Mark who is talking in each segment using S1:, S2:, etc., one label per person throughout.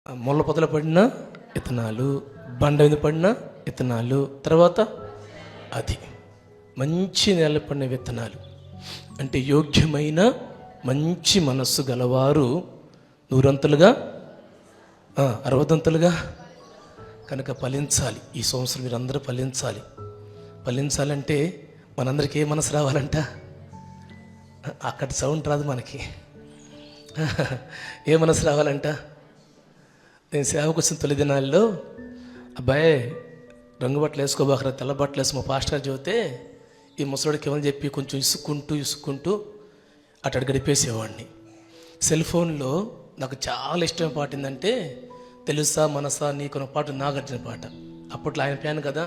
S1: ముళ్ళ పొదల పడిన విత్తనాలు, బండ మీద పడిన విత్తనాలు, తర్వాత అది మంచి నేల పడిన విత్తనాలు. అంటే యోగ్యమైన మంచి మనస్సు గలవారు 100 60 కనుక ఫలించాలి. ఈ సంవత్సరం మీరందరూ ఫలించాలి. ఫలించాలంటే మనందరికీ ఏ మనసు రావాలంట? అక్కడ సౌండ్ రాదు మనకి. ఏ మనసు రావాలంట? నేను సేవకు వచ్చిన తొలి దినాల్లో అబ్బాయి రంగు బట్టలు వేసుకోబాకరా, తెల్ల బట్టలు వేసి మా పాస్టర్ చెబితే ఈ ముసలోడికి ఏమని చెప్పి కొంచెం ఇసుక్కుంటూ అటు గడిపేసేవాడిని. సెల్ ఫోన్లో నాకు చాలా ఇష్టమైన పాట ఏంటంటే తెలుసా మనసా నీకున్న పాట నాగార్జున పాట. అప్పట్లో ఆయన ఫ్యాన్ కదా,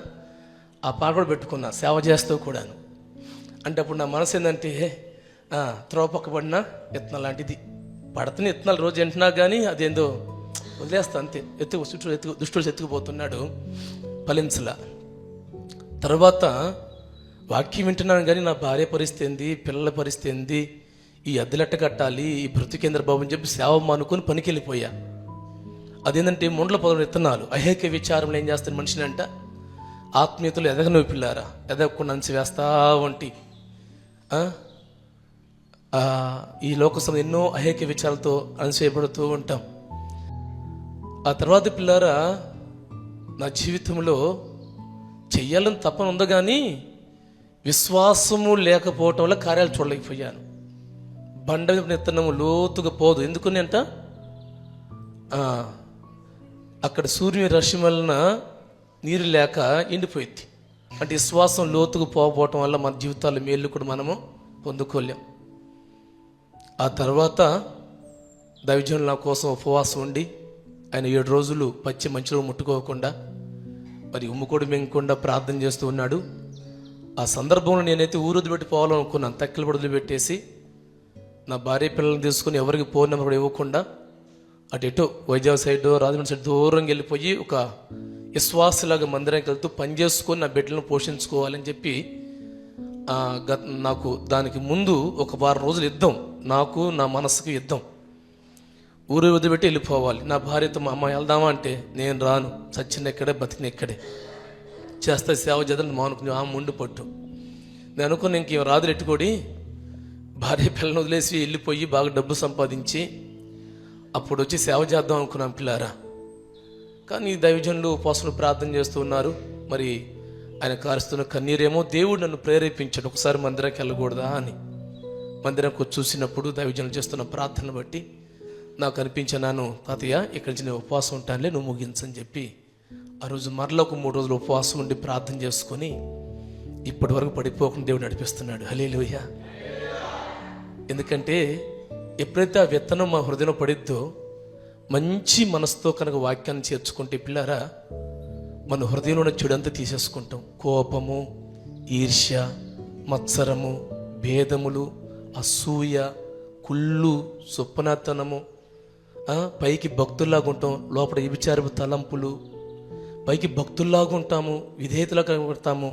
S1: ఆ పాట కూడా పెట్టుకున్నా సేవ చేస్తూ కూడాను. అంటే అప్పుడు నా మనసు ఏంటంటే త్రోవ పక్కబడిన విత్తనాలు లాంటిది. పడుతున్న విత్తనాలు రోజు వింటున్నా కానీ అదేందో వదిలేస్తా అంతే. దుష్టుడు ఎత్తుకుపోతున్నాడు, ఫలించలా. తర్వాత వాక్యం వింటున్నాను కానీ నా భార్య పరిస్థితి ఏంది, పిల్లల పరిస్థితి ఏంది, ఈ అద్దెలెట్ట కట్టాలి, ఈ బ్రతుకేంద్ర బాబు అని చెప్పి సేవ మానుకొని పనికి వెళ్ళిపోయా. అదేంటంటే ముండ్ల పొదల విత్తనాలు. అహేక విచారంలో ఏం చేస్తాను మనిషిని అంట, ఆత్మీయతలు ఎదగనవి పిల్లారా, ఎదగకుండా అంచి వేస్తా వంటి ఈ లోకసం ఎన్నో అహేక విచారాలతో అణచివేయబడుతూ ఉంటాం. ఆ తర్వాత పిల్లారా నా జీవితంలో చెయ్యాలని తప్పని ఉందో కానీ విశ్వాసము లేకపోవటం వల్ల కార్యాలు చూడలేకపోయాను. బండ విత్తనము లోతుగా పోదు. ఎందుకని అంట అక్కడ సూర్యుని రశ్మి వలన నీరు లేక ఎండిపోయింది. అంటే విశ్వాసం లోతుకు పోకపోవటం వల్ల మన జీవితాల్లో మేలు కూడా మనము పొందుకోలేం. ఆ తర్వాత దైవజనులు నా కోసం ఉపవాసం ఉండి ఆయన 7 రోజులు పచ్చి మంచిలో ముట్టుకోకుండా మరి ఉమ్ముకోడు మెంగకుండా ప్రార్థన చేస్తూ ఉన్నాడు. ఆ సందర్భంలో నేనైతే ఊరు పెట్టి పోవాలనుకున్నాను. తక్కిల బడులు పెట్టేసి నా భార్య పిల్లల్ని తీసుకుని ఎవరికి ఫోన్ నెంబర్ కూడా ఇవ్వకుండా అటు ఎటో వైజాగ్ సైడ్ రాజమండ్రి సైడ్ దూరంగా వెళ్ళిపోయి ఒక విశ్వాసలాగా మందిరానికి వెళ్తూ పని చేసుకొని నా బిడ్డలను పోషించుకోవాలని చెప్పి నాకు దానికి ముందు ఒక 10 రోజులు యుద్ధం, నాకు నా మనసుకి యుద్ధం. ఊరు వదిలిపెట్టి వెళ్ళిపోవాలి. నా భార్యతో మా అమ్మ వెళ్దామా అంటే నేను రాను, చచ్చిన ఎక్కడే బతికిన ఎక్కడే, చేస్తే సేవ చేద్దాం మానుకుని ఆ ముందు పట్టు. నేను అనుకుని ఇంకేం రాదులు ఎట్టుకోడి భార్య పిల్లలను వదిలేసి వెళ్ళిపోయి బాగా డబ్బు సంపాదించి అప్పుడు వచ్చి సేవ చేద్దాం అనుకున్నాం పిల్లారా. కానీ దైవజనులు ఉపవాసంలో ప్రార్థన చేస్తూ ఉన్నారు. మరి ఆయన కారుస్తున్న కన్నీరేమో దేవుడు నన్ను ప్రేరేపించాడు ఒకసారి మందిరానికి వెళ్ళకూడదా అని. మందిరానికి వచ్చి చూసినప్పుడు దైవజనులు చేస్తున్న ప్రార్థనను బట్టి నాకు అనిపించాను, తాతయ్య ఇక్కడి నుంచి నేను ఉపవాసం ఉంటానులే, నువ్వు ముగించని చెప్పి ఆ రోజు మరలా ఒక 3 రోజులు ఉపవాసం ఉండి ప్రార్థన చేసుకొని ఇప్పటి వరకు పడిపోకుండా దేవుడు నడిపిస్తున్నాడు. హల్లెలూయా. ఎందుకంటే ఎప్పుడైతే ఆ విత్తనం మా హృదయంలో పడిద్దో మంచి మనసుతో కనుక వాక్యాన్ని చేర్చుకుంటే పిల్లారా మన హృదయంలో ఉన్న చెడు అంతా తీసేసుకుంటాం. కోపము, ఈర్ష్య, మత్సరము, భేదములు, అసూయ, కుళ్ళు, సొప్పనాతనము, పైకి భక్తుల్లాగా ఉంటాం, లోపల వ్యభిచారపు తలంపులు. పైకి భక్తుల్లాగా ఉంటాము, విధేయతలాగా కనబడతాము,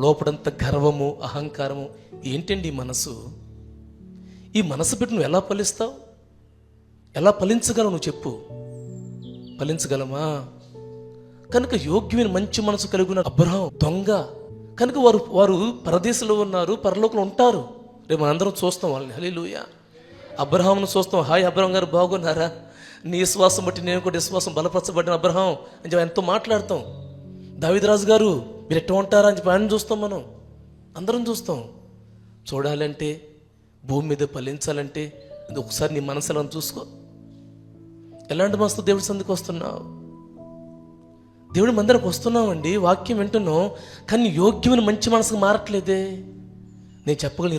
S1: లోపలంతా గర్వము, అహంకారము. ఏంటండి ఈ మనసు? ఈ మనసు పెట్టి నువ్వు ఎలా ఫలిస్తావు? ఎలా ఫలించగలవు? నువ్వు చెప్పు. ఫలించగలమా? కనుక యోగ్యమైన మంచి మనసు కలిగిన అబ్రహాం దొంగ కనుక వారు పరదేశంలో ఉన్నారు, పరలోకంలో ఉంటారు. రేపు మనందరం చూస్తాం వాళ్ళని. హల్లెలూయా. అబ్రహాంను చూస్తాం. హాయ్ అబ్రహాం గారు బాగున్నారా, నీ విశ్వాసం బట్టి నేను కూడా విశ్వాసం బలపరచబడిన అబ్రహాం అని చెప్పి ఎంతో మాట్లాడతాం. దావీదురాజు గారు మీరు ఎట్లా ఉంటారా అని చెప్పి ఆయన చూస్తాం. మనం అందరం చూస్తాం. చూడాలంటే భూమి మీద ఫలించాలంటే ఒకసారి నీ మనసులో చూసుకో. ఎలాంటి మనసుతో దేవుడి సందుకు వస్తున్నావు? దేవుడి మందిరకు వస్తున్నామండి, వాక్యం వింటున్నాం, కానీ యోగ్యమైన మంచి మనసుకు మారట్లేదే. నేను చెప్పగలను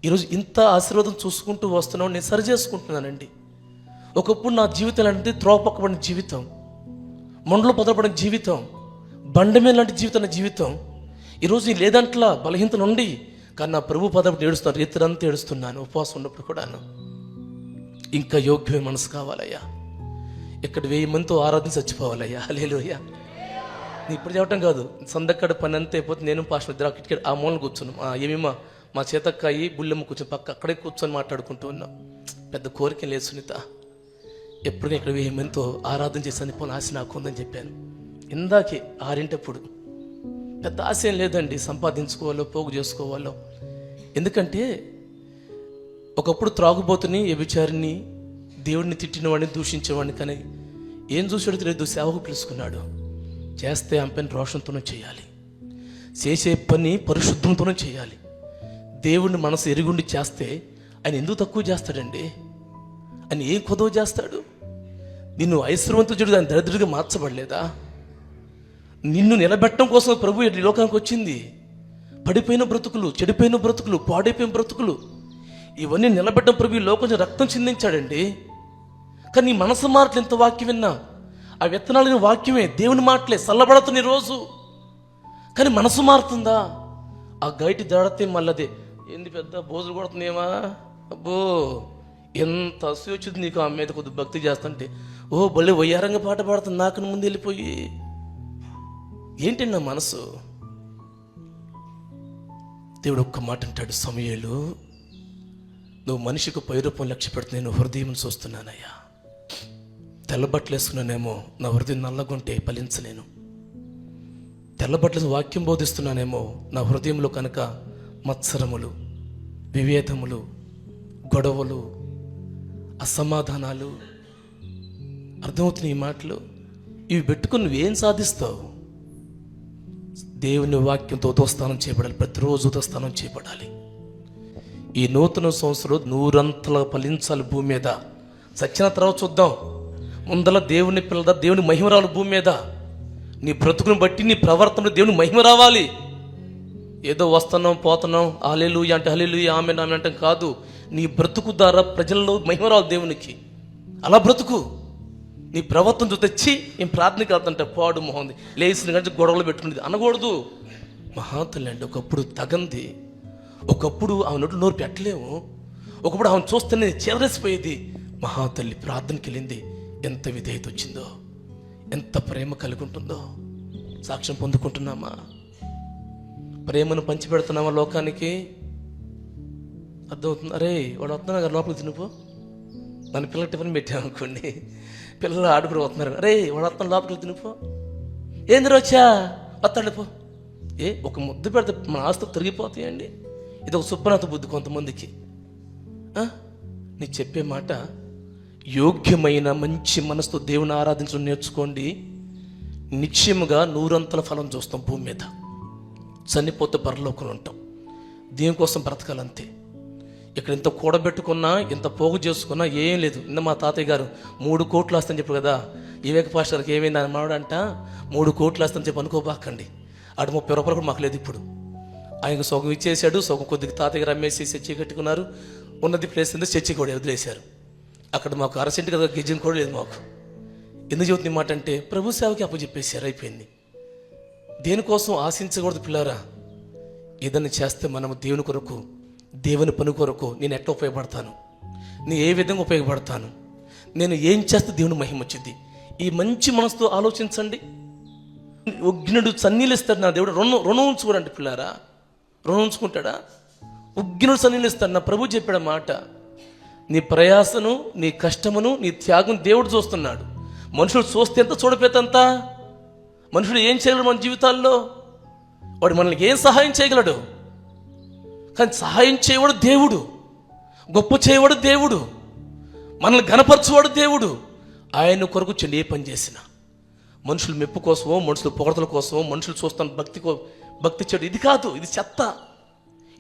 S1: ఈరోజు ఇంత ఆశీర్వాదం చూసుకుంటూ వస్తున్నావు, నేను సరి చేసుకుంటున్నానండి. ఒకప్పుడు నా జీవితం అంటే త్రోపక్కబడిన జీవితం, మొండలో పొదలబడిన జీవితం, బండమే లాంటి జీవితం నా జీవితం. ఈరోజు లేదంట్లా బలహీనతలు ఉండి, కానీ నా ప్రభు పదపడి ఏడుస్తున్నాను, రీతిరంతా ఏడుస్తున్నాను ఉపవాసం ఉన్నప్పుడు కూడాను. ఇంకా యోగ్యమైన మనసు కావాలయ్యా. ఇక్కడ 1000 మందితో ఆరాధన చచ్చిపోవాలయ్యా. హల్లెలూయా. నేను ఇప్పుడు చెప్పటం కాదు, సందక్కడ పని అంతా అయిపోతే నేను పాస్టర్ ఇద్దరు కిటికీ ఆ మూలను కూర్చున్నాం. ఏమేమో మా చేతక్కాయి బుల్లెమ్మ కూర్చొని పక్క అక్కడే కూర్చొని మాట్లాడుకుంటూ ఉన్నాం. పెద్ద కోరిక లేదు సునీత, ఎప్పుడు ఇక్కడ 1000 మందితో ఆరాధన చేసి చనిపోయిన ఆశ నాకు ఉందని చెప్పాను. ఇందాకే 6 పెద్ద ఆశ ఏం లేదండి, సంపాదించుకోవాలో పోగు చేసుకోవాలో. ఎందుకంటే ఒకప్పుడు త్రాగుబోతుని, వ్యభిచారిని, దేవుడిని తిట్టినవాడిని, దూషించేవాడిని. కానీ ఏం చూసాడో తెలియదు, సేవకు పిలుచుకున్నాడు. చేస్తే ఆ పని రోషంతోనే చేయాలి, చేసే పని పరిశుద్ధంతోనే చేయాలి. దేవుడిని మనసు ఎరుగుండి చేస్తే ఆయన ఎందుకు తక్కువ చేస్తాడండి? ఆయన ఏం కొదవ చేస్తాడు? నిన్ను ఐశ్వర్యవంతుడు ఆయన దరిద్రుడిగా మార్చబడలేదా? నిన్ను నిలబెట్టడం కోసం ప్రభు ఈ లోకానికి వచ్చింది. పడిపోయిన బ్రతుకులు, చెడిపోయిన బ్రతుకులు, పాడైపోయిన బ్రతుకులు, ఇవన్నీ నిలబెట్టడం ప్రభు ఈ లోకం రక్తం చిందించాడండి. కానీ నీ మనసు మాటలు ఎంత వాక్యం విన్నా, ఆ విత్తనాలని వాక్యమే, దేవుని మాటలే చల్లబడుతుంది రోజు. కానీ మనసు మారుతుందా? ఆ గైటి దాడితే మళ్ళదే ఏంది పెద్ద బోజులు కొడుతుందేమా, అబ్బో ఎంత అసూయ వచ్చింది నీకు ఆమె మీద కొద్ది భక్తి చేస్తుంటే. ఓ భలే వయ్యారంగా పాట పాడుతుంది నాకు ముందు వెళ్ళిపోయి. ఏంటి నా మనసు? దేవుడు ఒక్క మాట అంటాడు, సమూయేలు నువ్వు మనిషికి పైరూపం లక్ష్య పెడితే నేను హృదయం చూస్తున్నానయ్యా. తెల్లబట్టలు వేసుకున్నానేమో, నా హృదయం నల్లగుంటే ఫలించలేను. తెల్లబట్టలు వాక్యం బోధిస్తున్నానేమో, నా హృదయంలో కనుక మత్సరములు, విభేదములు, గొడవలు, అసమాధానాలు, అర్థమవుతున్నాయి ఈ మాటలు. ఇవి పెట్టుకుని నువ్వేం సాధిస్తావు? దేవుని వాక్యంతో ఉదయస్థానం చేయబడాలి, ప్రతిరోజు ఉదయస్థానం చేయబడాలి. ఈ నూతన సంవత్సరం 100 ఫలించాలి భూమి మీద. సచ్చిన తర్వాత చూద్దాం. ముందల దేవుని పిల్లద, దేవుని మహిమ రావాలి భూమి మీద. నీ బ్రతుకుని బట్టి, నీ ప్రవర్తనలో దేవుని మహిమ రావాలి. ఏదో వస్తున్నాం పోతున్నాం, హల్లెలూయా అంటే హల్లెలూయా, ఆమేన్ ఆమేన్ అంటే కాదు. నీ బ్రతుకు ద్వారా ప్రజల్లో మహిమ రావాలి దేవునికి. అలా బ్రతుకు. నీ ప్రవర్తన చూస్తే ఏం ప్రార్థనకి వెళ్తుంటే పాడు మొహంది, లేచిన కంటే గొడవలు పెట్టుకునేది అనకూడదు. మహాతల్లి అండి, ఒకప్పుడు తగంది, ఒకప్పుడు ఆమె నోరు పెట్టలేము, ఒకప్పుడు ఆమెను చూస్తేనే చెలరేసిపోయేది. మహాతల్లి ప్రార్థనకి వెళ్ళింది, ఎంత విధేయత వచ్చిందో, ఎంత ప్రేమ కలిగి ఉంటుందో. సాక్ష్యం పొందుకుంటున్నామా? ప్రేమను పంచిపెడుతున్నామా లోకానికి? అర్థమవుతుంది. అరే వాడు వస్తున్నా కదా లోపలికి తినిపో, మన పిల్లల టిఫిన్ పెట్టామనుకోండి, పిల్లలు ఆడుకుని వస్తున్నారు, అరే వాడు వస్తున్నా లోపలికి తినిపో, ఏంది వచ్చా వస్తాడు పో. ఒక ముద్దు పెడితే మన ఆస్తులు తిరిగిపోతాయండి. ఇది ఒక సుబ్బనాథ బుద్ధి కొంతమందికి. నీకు చెప్పే మాట, యోగ్యమైన మంచి మనసుతో దేవుని ఆరాధించడం నేర్చుకోండి. నిశ్చయముగా 100 ఫలం చూస్తాం భూమి మీద. చనిపోతే పరలోకంలో ఉంటాం. దీనికోసం బ్రతకాలంతే. ఇక్కడ ఇంత కూడబెట్టుకున్నా, ఇంత పోగు చేసుకున్నా ఏం లేదు. నిన్న మా తాతయ్య గారు 3 కోట్లు వస్తాయని చెప్పారు కదా. వివేక పాస్టర్కి ఏమైంది అని మావాడంట, 3 కోట్లు వస్తాయని చెప్పి అనుకోబాకండి. ఆడు 30 రూపాయలు కూడా మాకు లేదు ఇప్పుడు. ఆయనకు సొగం ఇచ్చేసాడు, సొగం కొద్దిగా తాతయ్య గారు అమ్మేసి చర్చి కట్టుకున్నారు. ఉన్నది ప్లేస్ ఉంది, చర్చి కూడా వదిలేశారు. అక్కడ మాకు 1/2 సెంటు కదా గెజ్జిన కూడా లేదు మాకు. ఎందుకు చెబుతుంది మాట అంటే, ప్రభు సేవకి అప్పచెప్పేశారు, అయిపోయింది. దేనికోసం ఆశించకూడదు పిల్లారా. ఏదైనా చేస్తే మనము దేవుని కొరకు, దేవుని పని కొరకు నేను ఎట్లా ఉపయోగపడతాను, నేను ఏ విధంగా ఉపయోగపడతాను, నేను ఏం చేస్తే దేవుని మహిమ వచ్చింది, ఈ మంచి మనసుతో ఆలోచించండి. ఉగ్గినుడు సన్నీలు ఇస్తాడు నా దేవుడు. రుణం ఉంచుకోడండి పిల్లారా. రుణం ఉంచుకుంటాడా? ఉగ్గినుడు సన్నీలు ఇస్తాడు. నా ప్రభు చెప్పాడు మాట, నీ ప్రయాసను, నీ కష్టమును, నీ త్యాగం దేవుడు చూస్తున్నాడు. మనుషులు చూస్తే ఎంత, చూడపోతంత. మనుషుడు ఏం చేయగలడు మన జీవితాల్లో? వాడు మనల్ని ఏం సహాయం చేయగలడు? కానీ సహాయం చేయవాడు దేవుడు, గొప్ప చేయవాడు దేవుడు, మనల్ని ఘనపరచువాడు దేవుడు. ఆయన కొరకు చెల్లి ఏ పని చేసిన, మనుషులు మెప్పు కోసమో, మనుషులు పొగడతల కోసమో, మనుషులు చూస్తాను భక్తి చెడు, ఇది కాదు. ఇది చెత్త,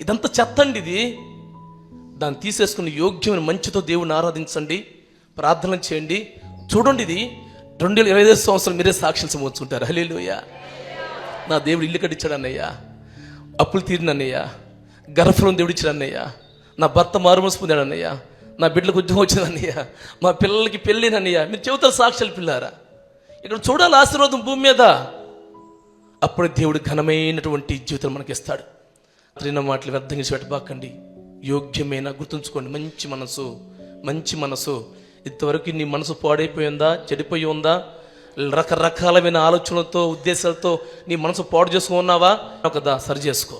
S1: ఇదంతా చెత్త అండి. ఇది దాన్ని తీసేసుకుని యోగ్యమైన మంచితో దేవుని ఆరాధించండి, ప్రార్థన చేయండి. చూడండి, ఇది 2025 సంవత్సరం మీరే సాక్షులు సమర్చుకుంటారు. హల్లెలూయా. నా దేవుడు ఇల్లు కట్టించాడు అన్నయ్య, అప్పులు తీరినన్నయ్య, గర్భఫలం దేవుడు ఇచ్చాడు అన్నయ్య, నా భర్త మారుమనసు పొందాడు అన్నయ్య, నా బిడ్డలకు ఉద్యోగం వచ్చింది అన్నయ్య, మా పిల్లలకి పెళ్ళినన్నయ్య. మీరు చెబుతారు సాక్షులు పిల్లారా. ఇక్కడ చూడాలి ఆశీర్వాదం భూమి మీద. అప్పుడు దేవుడు ఘనమైనటువంటి జీవితం మనకి ఇస్తాడు. తిరిగిన మాటలు వ్యర్థంగా పెట్టబాకండి. యోగ్యమైన, గుర్తుంచుకోండి, మంచి మనసు. ఇంతవరకు నీ మనసు పాడైపోయిందా, చెడిపోయి ఉందా, రకరకాలమైన ఆలోచనలతో, ఉద్దేశాలతో నీ మనసు పాడు చేసుకున్నావా? కదా, సరి చేసుకో.